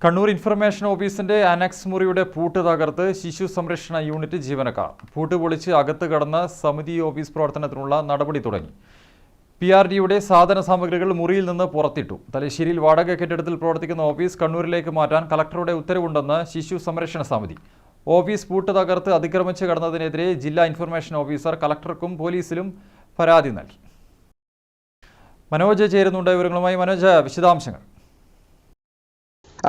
Kannur information ഓഫീസിന്റെ annexe മുറിയുടെ പൂട്ട് തകർത്ത് ശിശു സംരക്ഷണ യൂണിറ്റ് ജീവനക്കാർ. പൂട്ട് പൊളിച്ച് അകത്ത് കടന്ന് സമിതി ഓഫീസ് പ്രവർത്തനത്തിനുള്ള നടപടി തുടങ്ങി. PRDയുടെ സാധന സാമഗ്രികൾ മുറിയിൽ നിന്ന് പുറത്തിട്ടു. തലശ്ശേരിയിൽ വാടക കെട്ടിടത്തിൽ പ്രവർത്തിക്കുന്ന ഓഫീസ് കണ്ണൂരിലേക്ക് മാറ്റാൻ കളക്ടറുടെ ഉത്തരവുണ്ടെന്ന് ശിശു സംരക്ഷണ സമിതി. ഓഫീസ് പൂട്ട് തകർത്ത് അതിക്രമിച്ച് കടന്നതിനെതിരെ ജില്ലാ ഇൻഫർമേഷൻ ഓഫീസർ കളക്ടർക്കും പോലീസിലും പരാതി നൽകി. മനോജ് ചേരുന്നുണ്ട് വിവരങ്ങളുമായി. മനോജ്, വിശദാംശങ്ങൾ.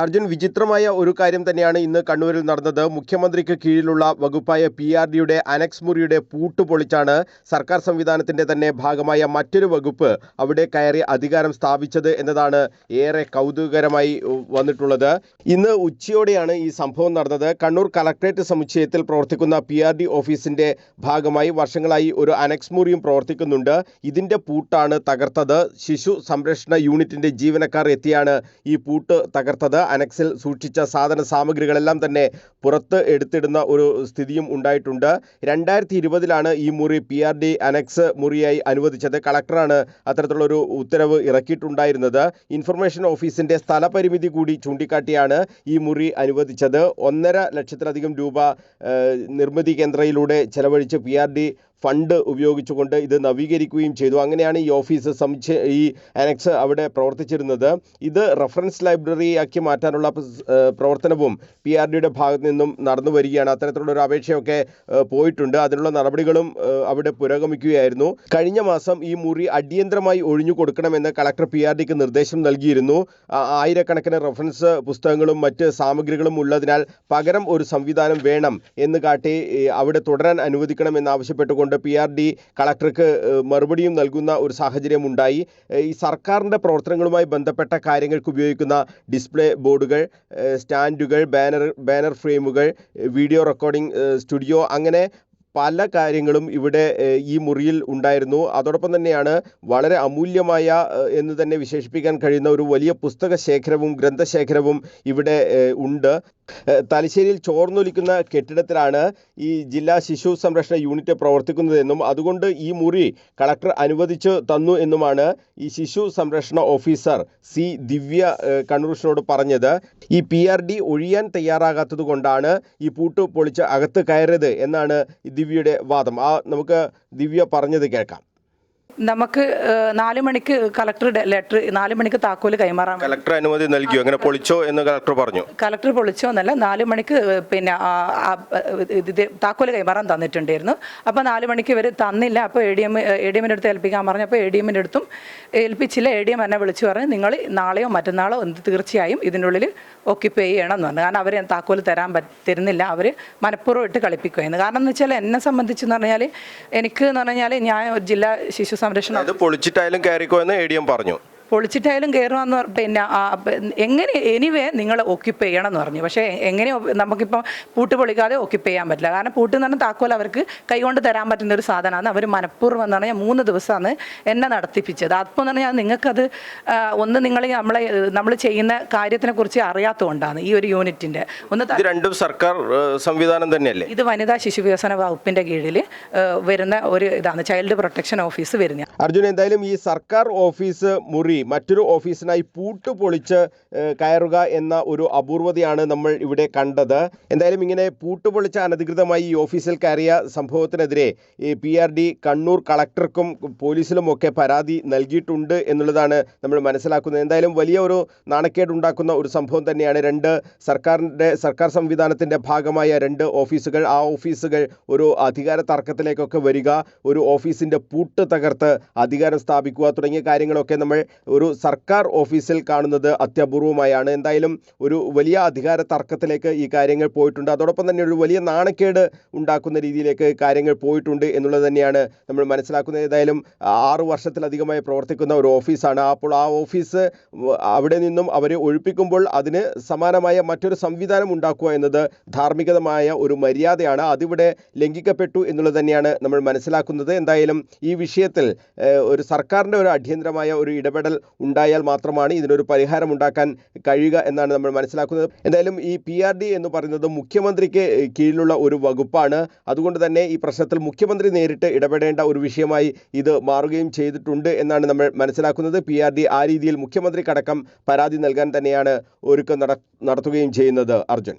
അർജുൻ, വിചിത്രമായ ഒരു കാര്യം തന്നെയാണ് ഇന്ന് കണ്ണൂരിൽ നടന്നത്. മുഖ്യമന്ത്രിക്ക് കീഴിലുള്ള വകുപ്പായ PRDയുടെ അനക്സ് മുറിയുടെ പൂട്ട് പൊളിച്ചാണ് സർക്കാർ സംവിധാനത്തിന്റെ തന്നെ ഭാഗമായ മറ്റൊരു വകുപ്പ് അവിടെ കയറി അധികാരം സ്ഥാപിച്ചത് എന്നതാണ് ഏറെ കൗതുകകരമായി വന്നിട്ടുള്ളത്. ഇന്ന് ഉച്ചയോടെയാണ് ഈ സംഭവം നടന്നത്. കണ്ണൂർ കളക്ടറേറ്റ് സമുച്ചയത്തിൽ പ്രവർത്തിക്കുന്ന PRD ഓഫീസിന്റെ ഭാഗമായി വർഷങ്ങളായി ഒരു അനക്സ് മുറിയും പ്രവർത്തിക്കുന്നുണ്ട്. ഇതിന്റെ പൂട്ടാണ് തകർത്തത്. ശിശു സംരക്ഷണ യൂണിറ്റിന്റെ ജീവനക്കാർ എത്തിയാണ് ഈ പൂട്ട് തകർത്തത്. അനക്സിൽ സൂക്ഷിച്ച സാധന സാമഗ്രികളെല്ലാം തന്നെ പുറത്ത് എടുത്തിടുന്ന ഒരു സ്ഥിതിയും ഉണ്ടായിട്ടുണ്ട്. 2020 ഈ മുറി PRD അനക്സ് മുറിയായി അനുവദിച്ചത്. കളക്ടറാണ് അത്തരത്തിലുള്ളൊരു ഉത്തരവ് ഇറക്കിയിട്ടുണ്ടായിരുന്നത്. ഇൻഫർമേഷൻ ഓഫീസിന്റെ സ്ഥലപരിമിതി കൂടി ചൂണ്ടിക്കാട്ടിയാണ് ഈ മുറി അനുവദിച്ചത്. 1.5 ലക്ഷത്തിലധികം രൂപ നിർമ്മിതി കേന്ദ്രയിലൂടെ ചെലവഴിച്ച് PRD ഫണ്ട് ഉപയോഗിച്ചുകൊണ്ട് ഇത് നവീകരിക്കുകയും ചെയ്തു. അങ്ങനെയാണ് ഈ ഓഫീസ് ഈ അനക്സ് അവിടെ പ്രവർത്തിച്ചിരുന്നത്. ഇത് റഫറൻസ് ലൈബ്രറിയാക്കി മാറ്റാനുള്ള പ്രവർത്തനവും PRDയുടെ ഭാഗത്തു നിന്നും നടന്നു വരികയാണ്. അത്തരത്തിലുള്ള ഒരു അപേക്ഷയൊക്കെ പോയിട്ടുണ്ട്. അതിനുള്ള നടപടികളും അവിടെ പുരോഗമിക്കുകയായിരുന്നു. കഴിഞ്ഞ മാസം ഈ മുറി അടിയന്തരമായി ഒഴിഞ്ഞു കൊടുക്കണമെന്ന് കളക്ടർ PRDക്ക് നിർദ്ദേശം നൽകിയിരുന്നു. ആയിരക്കണക്കിന് റഫറൻസ് പുസ്തകങ്ങളും മറ്റ് സാമഗ്രികളും ഉള്ളതിനാൽ പകരം ഒരു സംവിധാനം വേണം എന്ന് കാട്ടി അവിടെ തുടരാൻ അനുവദിക്കണമെന്ന് ആവശ്യപ്പെട്ടുകൊണ്ട് PRD കളക്ടർക്ക് മറുപടിയും നൽകുന്ന ഒരു സാഹചര്യം ഉണ്ടായി. ഈ സർക്കാരിൻ്റെ പ്രവർത്തനങ്ങളുമായി ബന്ധപ്പെട്ട കാര്യങ്ങൾക്ക് ഉപയോഗിക്കുന്ന ഡിസ്പ്ലേ ബോർഡുകൾ, സ്റ്റാൻഡുകൾ, ബാനർ ഫ്രെയിമുകൾ, വീഡിയോ റെക്കോർഡിംഗ് സ്റ്റുഡിയോ, അങ്ങനെ പല കാര്യങ്ങളും ഇവിടെ ഈ മുറിയിൽ ഉണ്ടായിരുന്നു. അതോടൊപ്പം തന്നെയാണ് വളരെ അമൂല്യമായ എന്ന് തന്നെ വിശേഷിപ്പിക്കാൻ കഴിയുന്ന ഒരു വലിയ പുസ്തക ശേഖരവും ഗ്രന്ഥശേഖരവും ഇവിടെ ഉണ്ട്. തലശ്ശേരിയിൽ ചോർന്നൊലിക്കുന്ന കെട്ടിടത്തിലാണ് ഈ ജില്ലാ ശിശു സംരക്ഷണ യൂണിറ്റ് പ്രവർത്തിക്കുന്നതെന്നും അതുകൊണ്ട് ഈ മുറി കളക്ടർ അനുവദിച്ചു തന്നു എന്നുമാണ് ഈ ശിശു സംരക്ഷണ ഓഫീസർ C. ദിവ്യ കണ്ണൂരിനോട് പറഞ്ഞത്. ഈ PRD ഒഴിയാൻ തയ്യാറാകാത്തത് കൊണ്ടാണ് ഈ പൂട്ട് പൊളിച്ച് അകത്ത് കയറിയത് എന്നാണ് ദിവ്യയുടെ വാദം. നമുക്ക് ദിവ്യ പറഞ്ഞത് കേൾക്കാം. നമുക്ക് 4 മണിക്ക് കളക്ടറുടെ ലെറ്റർ, 4 മണിക്ക് താക്കോല് കൈമാറാൻ കളക്ടർ അനുമതി നൽകിയോ? അങ്ങനെ പൊളിച്ചോ എന്ന് കളക്ടർ പറഞ്ഞു. കളക്ടർ പൊളിച്ചോ എന്നല്ല, 4 മണിക്ക് പിന്നെ താക്കോല് കൈമാറാൻ തന്നിട്ടുണ്ടായിരുന്നു. അപ്പോൾ 4 മണിക്ക് ഇവർ തന്നില്ല. അപ്പോൾ ADMൻ്റെ അടുത്ത് ഏൽപ്പിക്കാൻ പറഞ്ഞു. അപ്പോൾ ADMൻ്റെ അടുത്തും ഏൽപ്പിച്ചില്ല. ADM എന്നെ വിളിച്ചു പറഞ്ഞു, നിങ്ങൾ നാളെയോ മറ്റന്നാളോ തീർച്ചയായും ഇതിനുള്ളിൽ ഓക്യുപ്പൈ ചെയ്യണം എന്ന് പറഞ്ഞു. കാരണം അവർ താക്കോല് തരുന്നില്ല. അവർ മനഃപൂർവ്വം ഇട്ട് കളിപ്പിക്കുകയായിരുന്നു. കാരണം എന്ന് വെച്ചാൽ എന്നെ സംബന്ധിച്ചെന്ന് പറഞ്ഞാൽ എനിക്ക് എന്ന് പറഞ്ഞാൽ ഞാൻ ജില്ലാ ശിശു സംരക്ഷണം പൊളിച്ചിട്ടായാലും കയറിക്കോ എന്ന് ADM പറഞ്ഞു. പൊളിച്ചിട്ടായാലും കയറുമെന്ന് പിന്നെ എങ്ങനെ എനിവേ നിങ്ങൾ ഓക്യുപ്പൈ ചെയ്യണം എന്ന് പറഞ്ഞു. പക്ഷേ എങ്ങനെ നമുക്കിപ്പോൾ പൂട്ട് പൊളിക്കാതെ ഓക്യുപ്പൈ ചെയ്യാൻ പറ്റില്ല. കാരണം പൂട്ട് എന്ന് പറഞ്ഞാൽ താക്കോൽ അവർക്ക് കൈകൊണ്ട് തരാൻ പറ്റുന്ന ഒരു സാധനമാണ്. അവർ മനഃപൂർവ്വം എന്ന് പറഞ്ഞാൽ 3 ദിവസമാണ് എന്നെ നടത്തിപ്പിച്ചത്. അപ്പോൾ എന്ന് പറഞ്ഞാൽ നിങ്ങൾക്കത് ഒന്ന് നമ്മൾ ചെയ്യുന്ന കാര്യത്തിനെ കുറിച്ച് അറിയാത്തതുകൊണ്ടാണ്. ഈ ഒരു യൂണിറ്റിൻ്റെ രണ്ടും സർക്കാർ സംവിധാനം തന്നെയല്ലേ? ഇത് വനിതാ ശിശു വികസന വകുപ്പിൻ്റെ കീഴിൽ വരുന്ന ഒരു ഇതാണ്, ചൈൽഡ് പ്രൊട്ടക്ഷൻ ഓഫീസ് വരുന്നത്. അർജുൻ, എന്തായാലും ഈ സർക്കാർ ഓഫീസ് മുറി മറ്റൊരു ഓഫീസിനായി പൂട്ട് പൊളിച്ച് കയറുക എന്ന ഒരു അപൂർവതയാണ് നമ്മൾ ഇവിടെ കണ്ടത്. എന്തായാലും ഇങ്ങനെ പൂട്ട് പൊളിച്ച് അനധികൃതമായി ഈ ഓഫീസിൽ കയറിയ സംഭവത്തിനെതിരെ ഈ PRD കണ്ണൂർ കളക്ടർക്കും പോലീസിലും ഒക്കെ പരാതി നൽകിയിട്ടുണ്ട് എന്നുള്ളതാണ് നമ്മൾ മനസ്സിലാക്കുന്നത്. എന്തായാലും വലിയ ഒരു നാണക്കേടുണ്ടാക്കുന്ന ഒരു സംഭവം തന്നെയാണ്. സർക്കാർ സംവിധാനത്തിൻ്റെ ഭാഗമായ 2 ഓഫീസുകൾ, ആ ഓഫീസുകൾ ഒരു അധികാര തർക്കത്തിലേക്കൊക്കെ വരിക, ഒരു ഓഫീസിൻ്റെ പൂട്ട് തകർത്ത് അധികാരം സ്ഥാപിക്കുക തുടങ്ങിയ കാര്യങ്ങളൊക്കെ നമ്മൾ ഒരു സർക്കാർ ഓഫീസിൽ കാണുന്നത് അത്യപൂർവമായാണ്. എന്തായാലും ഒരു വലിയ അധികാര തർക്കത്തിലേക്ക് ഈ കാര്യങ്ങൾ പോയിട്ടുണ്ട്. അതോടൊപ്പം തന്നെ ഒരു വലിയ നാണക്കേട് ഉണ്ടാക്കുന്ന രീതിയിലേക്ക് കാര്യങ്ങൾ പോയിട്ടുണ്ട് എന്നുള്ളത് തന്നെയാണ് നമ്മൾ മനസ്സിലാക്കുന്നത്. ഏതായാലും 6 വർഷത്തിലധികമായി പ്രവർത്തിക്കുന്ന ഒരു ഓഫീസാണ്. അപ്പോൾ ആ ഓഫീസ് അവിടെ നിന്നും അവരെ ഒഴിപ്പിക്കുമ്പോൾ അതിന് സമാനമായ മറ്റൊരു സംവിധാനം ഉണ്ടാക്കുക എന്നത് ധാർമ്മികമായ ഒരു മര്യാദയാണ്. അതിവിടെ ലംഘിക്കപ്പെട്ടു എന്നുള്ളത് തന്നെയാണ് നമ്മൾ മനസ്സിലാക്കുന്നത്. എന്തായാലും ഈ വിഷയത്തിൽ ഒരു സർക്കാരിൻ്റെ ഒരു അടിയന്തരമായ ഒരു ഇടപെടൽ ഉണ്ടായാൽ മാത്രമാണ് ഇതിനൊരു പരിഹാരമുണ്ടാക്കാൻ കഴിയുക എന്നാണ് നമ്മൾ മനസ്സിലാക്കുന്നത്. എന്തായാലും ഈ PRD എന്ന് പറയുന്നത് മുഖ്യമന്ത്രിക്ക് കീഴിലുള്ള ഒരു വകുപ്പാണ്. അതുകൊണ്ട് തന്നെ ഈ പ്രശ്നത്തിൽ മുഖ്യമന്ത്രി നേരിട്ട് ഇടപെടേണ്ട ഒരു വിഷയമായി ഇത് മാറുകയും ചെയ്തിട്ടുണ്ട് എന്നാണ് നമ്മൾ മനസ്സിലാക്കുന്നത്. PRD ആ രീതിയിൽ മുഖ്യമന്ത്രിക്കടക്കം പരാതി നൽകാൻ തന്നെയാണ് ഒരുക്കം നടത്തുകയും ചെയ്യുന്നത്. അർജുൻ.